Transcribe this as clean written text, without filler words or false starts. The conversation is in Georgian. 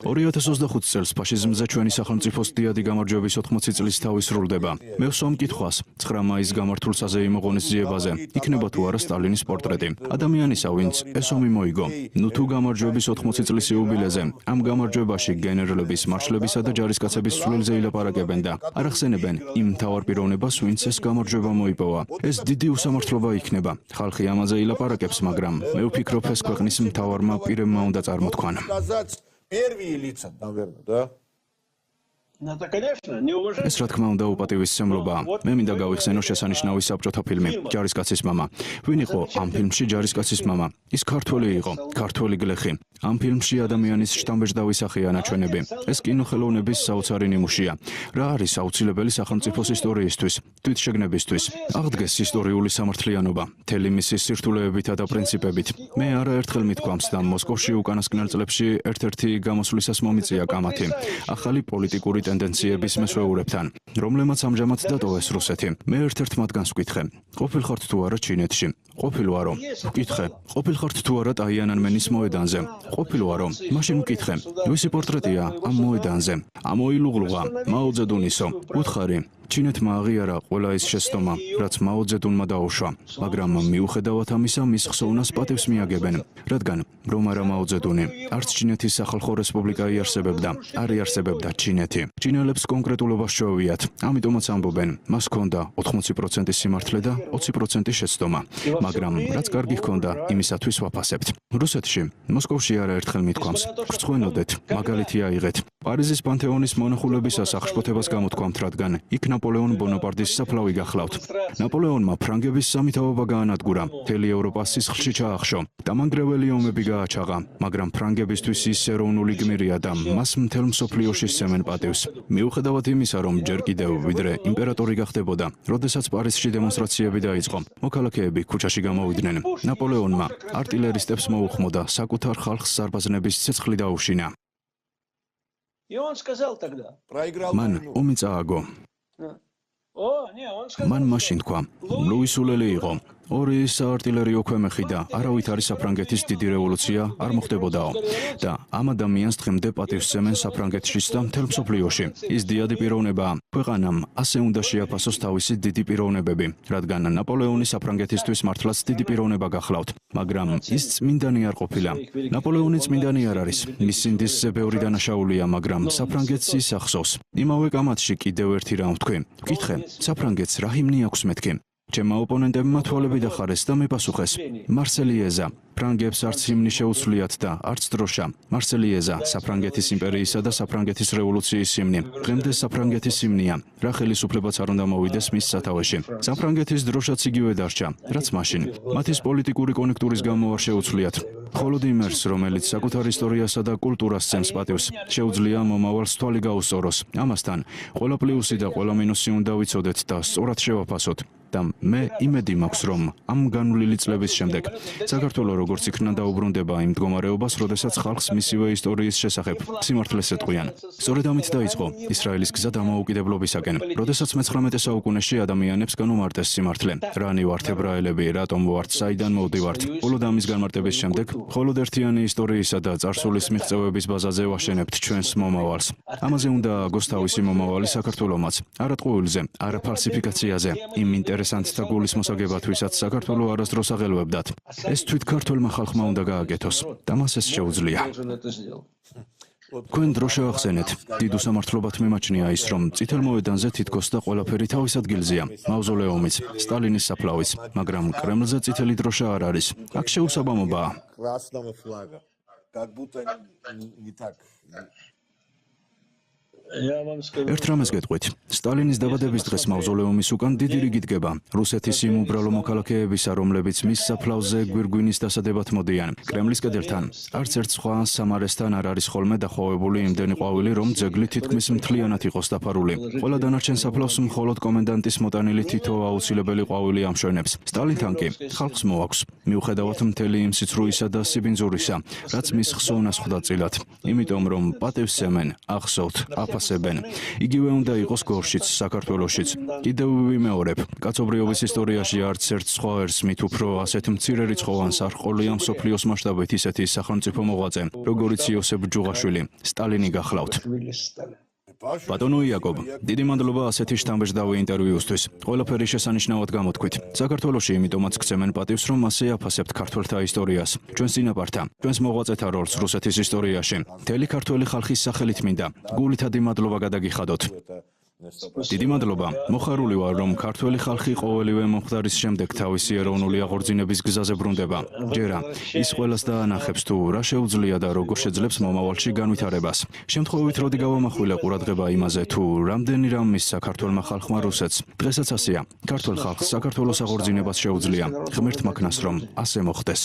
2025 წელს ფაშიზმზე ჩვენი სახელმწიფოს დიადი გამარჯვების 80 წლის თავი სრულდება. მე ვსვამ კითხვას 9 მაისს გამართულ საზეიმო ღონისძიებაზე იქნება თუ არა სტალინის პორტრეტი. ადამიანისა, ვინც ეს ომი მოიგო. ნუ თუ გამარჯვების 80 წლის იუბილეზე ამ გამარჯვებაში გენერლების, მარშლებისა და ჯარისკაცების სულელზე ილაპარაკებენ და არ ახსენებენ იმ მთავარ პიროვნებას, ვინც ეს გამარჯვება მოიპოვა. ეს დიდი უსამართლობა იქნება. ხალხი ამაზე ილაპარაკებს, მაგრამ მე ვფიქრობ, ეს ქვეყნის მთავარმა პირებმა უნდა წარმოთქვან. ეს რა თქმა უნდა უპატივისცემლობაა. მე მინდა გავიხსენო შესანიშნავი საბჭოთა ფილმი ჯარისკაცის მამა. ვინ იყო ამ ფილმში ჯარისკაცის მამა? ის ქართველი იყო, ქართველი გლეხი. ამ ფილმში ადამიანის შთამბეჭდავი სახეა ნაჩვენები. ეს კინოხელოვნების საოცარი ნიმუშია. რა არის აუცილებელი სახელმწიფოს ისტორიისთვის, თვითშეგნებისთვის? აღდგეს ისტორიული სამართლიანობა, მთელი მისი სირთულეებითა და პრინციპებით. მე არაერთხელ მithქვამს და მოსკოვში უკანასკნელ წლებში ერთ-ერთი გამოსვლისას მომიწია კამათი. ახალი პოლიტიკური ტენდენციების მესვეურებთან, რომლებმაც ამჟამად დატოვეს რუსეთი. მე ერთ-ერთ მათგანს ვკითხე: ყოფილხართ თუ არა ჩინეთში? ყოფილვარო. ვკითხე: ყოფილხართ თუ არა ტაიანანმენის მოედანზე? ყოფილვარო. მაშინ ვკითხე: ვისი პორტრეტია ამ მოედანზე? ამოილუღლღა მაო ძედუნისო. უთხარი: ჩინეთმა აღიარა ყველა ის შეცდომა, რაც მაო ძედუნმა დაუშვა, მაგრამ მიუხედავად ამისა მის ხსოვნას პატივს მიაგებენ, რადგან რომ არა მაო ძედუნი, არც ჩინეთის სახალხო რესპუბლიკა იარსებებდა, არ იარსებებდა ჩინეთი. ჩინელებს კონკრეტულობა შეუვიათ, ამიტომაც ამბობენ, მას ჰქონდა 80% სიმართლე და 20% შეცდომა, მაგრამ რაც კარგი ჰქონდა, იმისათვის ვაფასებთ. რუსეთში, მოსკოვში არაერთხელ მithქვამს: გრცხვენოდეთ, მაგალითი აიღეთ. პარიზის პანთეონის მონახულებისას აღშფოთებას გამოთქვამთ, რადგან იქ ნაპოლეონ ბონაპარტის საფლავი გახლავთ. ნაპოლეონმა ფრანგების სამთავრობა გაანადგურა, მთელი ევროპა სისხლში ჩაახშო. დამანგრეველი ომები გააჩაღა, მაგრამ ფრანგებისთვის ის ეროვნული გმირია და მას მთელ მსოფლიოში სცემენ პატივს. მიუხედავად იმისა, რომ ჯერ კიდევ ვიდრე იმპერატორი გახდებოდა, როდესაც პარიზში დემონსტრაციები დაიწყო, მოქალაქეები ქუჩაში გამოვიდნენ. ნაპოლეონმა არტილერისტებს მოუხმოდა საკუთარ ხალხს სარბაზნების ცეცხლი დაუშინა. მან ომი წააგო. მან მაშინ თქვა: ლუისულელი იყო. ორი საარტილერიო ქვემეხი და არავით არის საფრანგეთის დიდი რევოლუცია არ მოხდებოდაო და ამ ადამიანს დღემდე პატივს სცემენ საფრანგეთშიც და მთელ მსოფლიოში. ის დიადი პიროვნებაა. ქვეყანამ ასე უნდა შეაფასოს თავისი დიდი პიროვნებები, რადგან ნაპოლეონი საფრანგეთისთვის მართლაც დიდი პიროვნება გახლავთ, მაგრამ ის წმინდანი არ ყოფილა. ნაპოლეონი წმინდანი არ არის. მის სინდისზე ბევრი დანაშაულია, მაგრამ საფრანგეთს ის ახსოვს. იმავე კამათში კიდევ ერთი რამ ვთქვი. ვკითხე: საფრანგეთს რა ჰიმნი აქვს მეთქი? ჩემმა ოპონენტებმა თვალები დახარეს და მიპასუხეს: მარსელიეზა. ფრანგებს არც ჰიმნი შეუცვლიათ და არც დროშა. მარსელიეზა საფრანგეთის იმპერიისა და საფრანგეთის რევოლუციის ჰიმნი. დღემდე საფრანგეთის ჰიმნია. რა ხელისუფლებაც არ უნდა მოვიდეს მის სათავეში. საფრანგეთის დროშაც იგივე დარჩა, რაც მაშინ. მათ ის პოლიტიკური კონექტურის გამო არ შეუცვლიათ. მხოლოდ იმერს, რომელიც საკუთარ ისტორიასა და კულტურას სცემს პატივს, შეუძლია მომავალს თვალი გაუსწოროს. ამასთან, ყველა პლუსი და ყველა მინუსი უნდა ვიცოდეთ და სწორად შევაფასოთ. და მე იმედი მაქვს, რომ ამ განვლილი წლების შემდეგ საქართველოს როგორც იქნა დაუბრუნდება იმ მდგომარეობას, როდესაც ხალხს მისივე ისტორიის შესახებ სიმართლეს ეტყვიან. სწორედ ამით დაიწყო ისრაელის გზა დამოუკიდებლობისაკენ, როდესაც მე-19 საუკუნეში ადამიანებს განუმარტეს სიმართლე. რანი ვართ ებრაელები, რატომ ვართ, საიდან მოვდივართ. მხოლოდ ამის განმარტების შემდეგ, მხოლოდ ერთიანი ისტორიისა და წარსულის მიღწევების ბაზაზე ვაშენებთ ჩვენს მომავალს. ამაზე უნდა ააგოს თავისი მომავალი საქართველომაც, არა ტყუილზე, არა ფალსიფიკაციაზე, იმ ინტერესანტთა გულის მოსაგებათვისაც საქართველოს არასდროს აღელვებდათ. ეს თვით ქართველმა ხალხმა უნდა გააკეთოს და მას ეს შეუძლია. თქვენ დრო შევახსენეთ. დიდ უსამართლობად მიმაჩნია ის, რომ წითელ მოედანზე თითქოს და ყველაფერი თავის ადგილზეა. მავზოლეუმიც, სტალინის საფლავიც, მაგრამ კრემლზე წითელი დროშა არ არის. აქ შეუსაბამობაა. ერთ რამეს გეტყვით. სტალინის დაბადების დღეს მავზოლეუმის უკან დიდი რიგი დგება. რუსეთის იმ უბრალო მოქალაქეებისა, რომლებიც მის საფლავზე გვირგვინის დასადებად მოდიან. კრემლის კედელთან არც ერთ სხვა სამარესთან არ არის ხოლმე დახოვებული იმდენი ყვავილი, რომ ძეგლი თითქმის მთლიანად იყოს დაფარული. ყველა დანარჩენ საფლავს მხოლოდ კომენდანტის მოტანილი თითო აუცილებელი ყვავილი ამშვენებს. სტალინთან კი ხალხს მოაქვს, მიუხედავად მთელი იმ სიცრუისა და სიბინძურისა, რაც მის ხსოვნას ხვდა წილად. იმიტომ რომ პატივს სცემენ, ახსოვთ, აფასებთ ასებენ. იგივე უნდა იყოს გორშიც, საქართველოშიც. კიდევ ვიმეორებ, კაცობრიობის ისტორიაში არც ერთ სხვა ერს მით უფრო ასეთ მცირე რიცხოვანს არ ჰყოლია მსოფლიოს მასშტაბით ისეთი სახელმწიფო მოღვაწე, როგორიც იოსებ ჯუღაშვილი, სტალინი გახლავთ. ბატონო იაკობ, დიდი მადლობა ასეთი შთამბეჭდავი ინტერვიუსთვის. ყველაფერი შესანიშნავად გამოთქვით. საქართველოში იმიტომაც გცემენ პატივს, რომ ასე აფასებთ ქართველთა ისტორიას. ჩვენს წინაპართა, ჩვენს მოღვაწეთა როლს რუსეთის ისტორიაში. მთელი ქართველი ხალხის სახელით მინდა გულითადი მადლობა გადაგიხადოთ. დიდი მადლობა. მოხარული ვარ, რომ ქართველი ხალხი ყოველივე მომხდარის შემდეგ თავისი ეროვნული აღორძინების გზაზე ბრუნდება. ჯერა ის ყველას დაანახებს თუ რა შეუძლია და როგორ შეძლებს მომავალში განვითარებას. შემთხვევით როდი გავამახვილე ყურადღება იმაზე თუ რამდენი რამ მისცა ქართველმა ხალხმა რუსეთს. დღესაც ასეა. ქართველ ხალხს საქართველოს აღორძინებას შეუძლია. ღმერთმა ქნას რომ ასე მოხდეს.